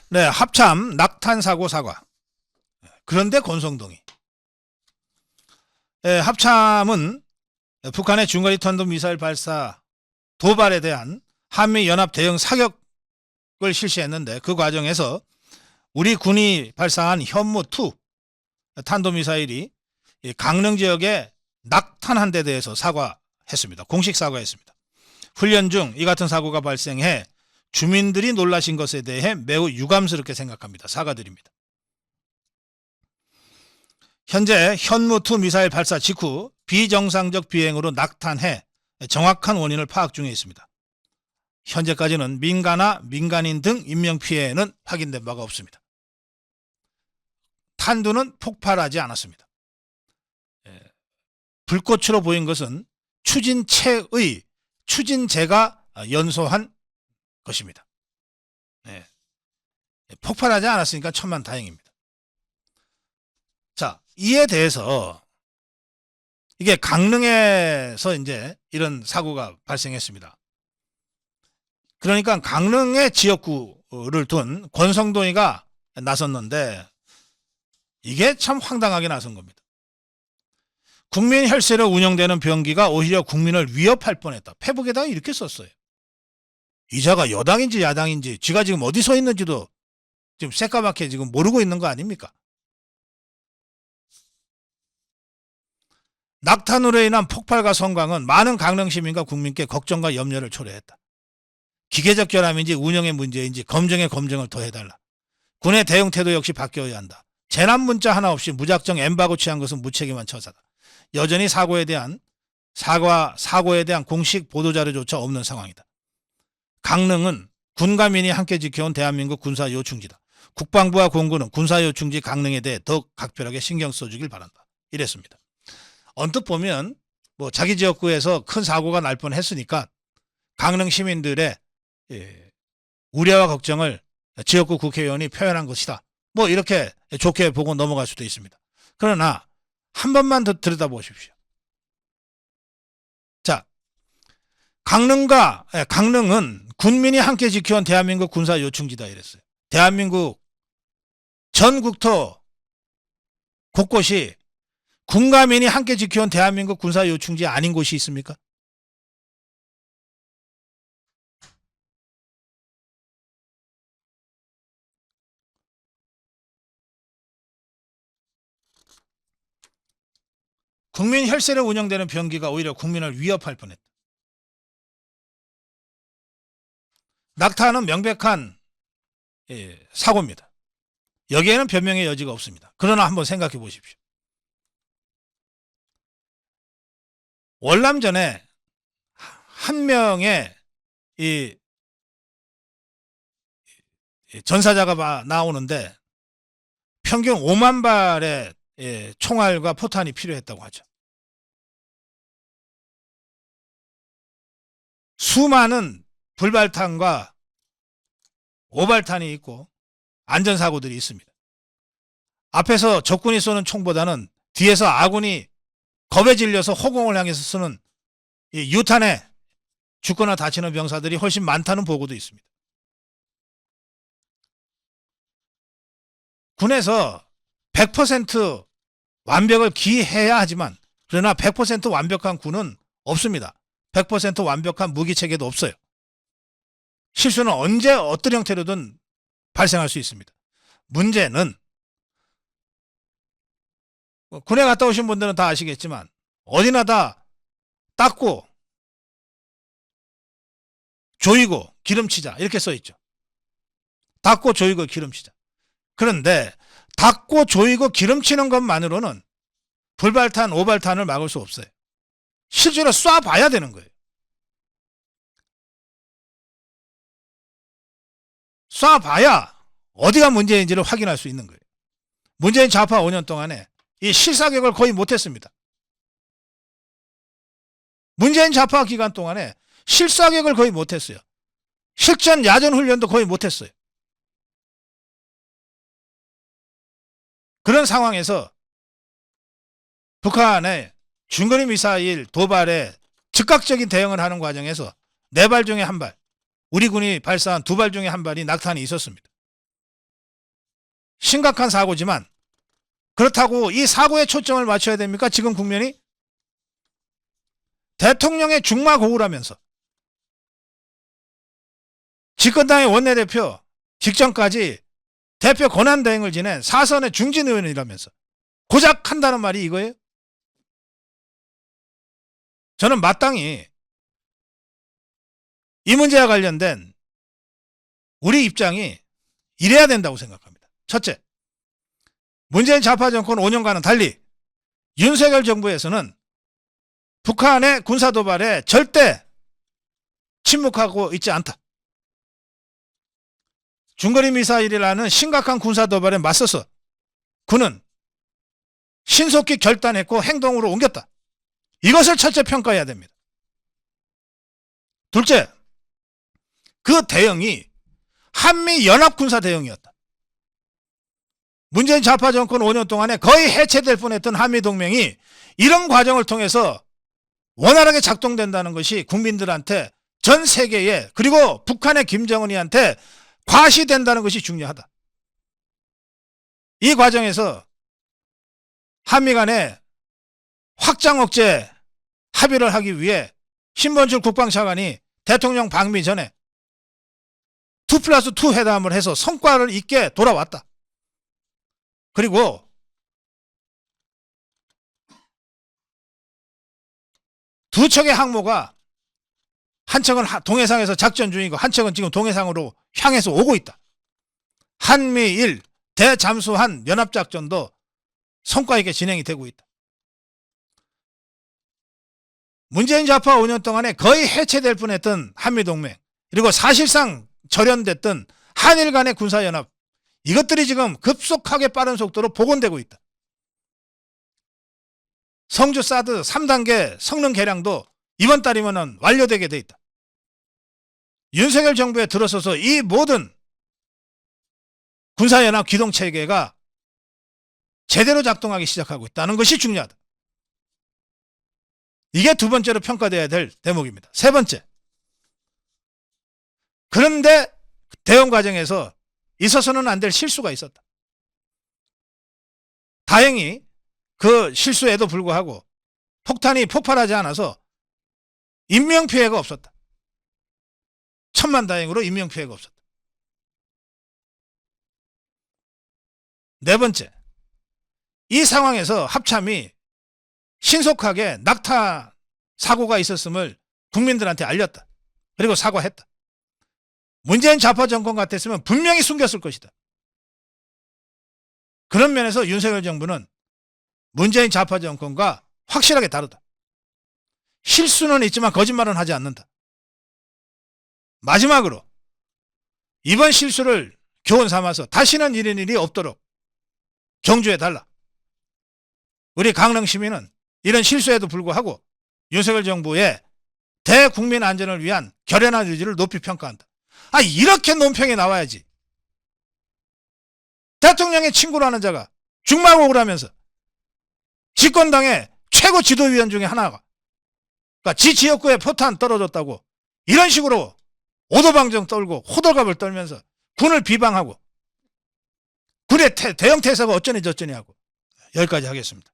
네, 합참 낙탄 사고 사과. 그런데 권성동이. 네, 합참은 북한의 중거리 탄도미사일 발사 도발에 대한 한미연합 대응 사격을 실시했는데 그 과정에서 우리 군이 발사한 현무2 탄도미사일이 강릉 지역에 낙탄한 데 대해서 사과했습니다. 공식 사과했습니다. 훈련 중 이 같은 사고가 발생해 주민들이 놀라신 것에 대해 매우 유감스럽게 생각합니다. 사과드립니다. 현재 현무2 미사일 발사 직후 비정상적 비행으로 낙탄해 정확한 원인을 파악 중에 있습니다. 현재까지는 민가나 민간인 등 인명피해는 확인된 바가 없습니다. 탄두는 폭발하지 않았습니다. 불꽃으로 보인 것은 추진체가 연소한 것입니다. 폭발하지 않았으니까 천만다행입니다. 자, 이에 대해서 이게 강릉에서 이제 이런 사고가 발생했습니다. 그러니까 강릉의 지역구를 둔 권성동이가 나섰는데 이게 참 황당하게 나선 겁니다. 국민 혈세로 운영되는 병기가 오히려 국민을 위협할 뻔했다. 페북에다가 이렇게 썼어요. 이자가 여당인지 야당인지 지가 지금 어디 서 있는지도 지금 새까맣게 지금 모르고 있는 거 아닙니까? 낙탄으로 인한 폭발과 성광은 많은 강릉 시민과 국민께 걱정과 염려를 초래했다. 기계적 결함인지 운영의 문제인지 검증에 검증을 더해달라. 군의 대응 태도 역시 바뀌어야 한다. 재난 문자 하나 없이 무작정 엠바고 취한 것은 무책임한 처사다. 여전히 사고에 대한 공식 보도자료조차 없는 상황이다. 강릉은 군과 민이 함께 지켜온 대한민국 군사요충지다. 국방부와 공군은 군사요충지 강릉에 대해 더욱 각별하게 신경 써주길 바란다. 이랬습니다. 언뜻 보면 뭐 자기 지역구에서 큰 사고가 날 뻔했으니까 강릉 시민들의 우려와 걱정을 지역구 국회의원이 표현한 것이다. 뭐 이렇게 좋게 보고 넘어갈 수도 있습니다. 그러나 한 번만 더 들여다보십시오. 자, 강릉은 군민이 함께 지켜온 대한민국 군사요충지다 이랬어요. 대한민국 전 국토 곳곳이 군과 민이 함께 지켜온 대한민국 군사요충지 아닌 곳이 있습니까? 국민 혈세로 운영되는 병기가 오히려 국민을 위협할 뻔했다. 낙타는 명백한 사고입니다. 여기에는 변명의 여지가 없습니다. 그러나 한번 생각해 보십시오. 월남전에 한 명의 이 전사자가 나오는데 평균 5만 발의 총알과 포탄이 필요했다고 하죠. 수많은 불발탄과 오발탄이 있고 안전사고들이 있습니다. 앞에서 적군이 쏘는 총보다는 뒤에서 아군이 겁에 질려서 허공을 향해서 쓰는 이 유탄에 죽거나 다치는 병사들이 훨씬 많다는 보고도 있습니다. 군에서 100% 완벽을 기해야 하지만 그러나 100% 완벽한 군은 없습니다. 100% 완벽한 무기체계도 없어요. 실수는 언제 어떤 형태로든 발생할 수 있습니다. 문제는 군에 갔다 오신 분들은 다 아시겠지만 어디나 다 닦고 조이고 기름치자 이렇게 써 있죠. 닦고 조이고 기름치자. 그런데 닦고 조이고 기름치는 것만으로는 불발탄, 오발탄을 막을 수 없어요. 실제로 쏴봐야 되는 거예요. 쏴봐야 어디가 문제인지를 확인할 수 있는 거예요. 문재인 좌파 5년 동안에 이 실사격을 거의 못했습니다. 문재인 좌파 기간 동안에 실사격을 거의 못했어요. 실전 야전 훈련도 거의 못했어요. 그런 상황에서 북한의 중거리 미사일 도발에 즉각적인 대응을 하는 과정에서 4발 중에 1발, 우리 군이 발사한 2발 중에 1발이 낙탄이 있었습니다. 심각한 사고지만 그렇다고 이 사고에 초점을 맞춰야 됩니까? 지금 국면이 대통령의 중마고우라면서 집권당의 원내대표 직전까지 대표 권한대행을 지낸 사선의 중진의원이라면서 고작 한다는 말이 이거예요? 저는 마땅히 이 문제와 관련된 우리 입장이 이래야 된다고 생각합니다. 첫째, 문재인 좌파 정권 5년간은 달리 윤석열 정부에서는 북한의 군사도발에 절대 침묵하고 있지 않다. 중거리 미사일이라는 심각한 군사도발에 맞서서 그는 신속히 결단했고 행동으로 옮겼다. 이것을 첫째 평가해야 됩니다. 둘째, 그 대응이 한미연합군사 대응이었다. 문재인 좌파 정권 5년 동안에 거의 해체될 뻔했던 한미동맹이 이런 과정을 통해서 원활하게 작동된다는 것이 국민들한테 전 세계에 그리고 북한의 김정은이한테 과시된다는 것이 중요하다. 이 과정에서 한미 간에 확장 억제 합의를 하기 위해 신번출 국방차관이 대통령 방미 전에 2+2 회담을 해서 성과를 있게 돌아왔다. 그리고 두 척의 항모가 한 척은 동해상에서 작전 중이고 한 척은 지금 동해상으로 향해서 오고 있다. 한미일 대잠수한 연합작전도 성과 있게 진행이 되고 있다. 문재인 좌파 5년 동안에 거의 해체될 뻔했던 한미동맹 그리고 사실상 절연됐던 한일 간의 군사연합 이것들이 지금 급속하게 빠른 속도로 복원되고 있다. 성주 사드 3단계 성능 개량도 이번 달이면 완료되게 돼 있다. 윤석열 정부에 들어서서 이 모든 군사연합 기동체계가 제대로 작동하기 시작하고 있다는 것이 중요하다. 이게 두 번째로 평가돼야 될 대목입니다. 세 번째, 그런데 대응 과정에서 있어서는 안 될 실수가 있었다. 다행히 그 실수에도 불구하고 폭탄이 폭발하지 않아서 인명피해가 없었다. 천만다행으로 인명피해가 없었다. 네 번째, 이 상황에서 합참이 신속하게 낙타 사고가 있었음을 국민들한테 알렸다. 그리고 사과했다. 문재인 좌파 정권 같았으면 분명히 숨겼을 것이다. 그런 면에서 윤석열 정부는 문재인 좌파 정권과 확실하게 다르다. 실수는 있지만 거짓말은 하지 않는다. 마지막으로 이번 실수를 교훈 삼아서 다시는 이런 일이 없도록 경주해달라. 우리 강릉 시민은 이런 실수에도 불구하고 윤석열 정부의 대국민 안전을 위한 결연한 의지를 높이 평가한다. 이렇게 논평이 나와야지. 대통령의 친구라는 자가 중마고우라면서 집권당의 최고 지도위원 중에 하나가 그러니까 지 지역구에 포탄 떨어졌다고 이런 식으로 오도방정 떨고 호들갑을 떨면서 군을 비방하고 군의 대형 태세가 어쩌니 저쩌니 하고 여기까지 하겠습니다.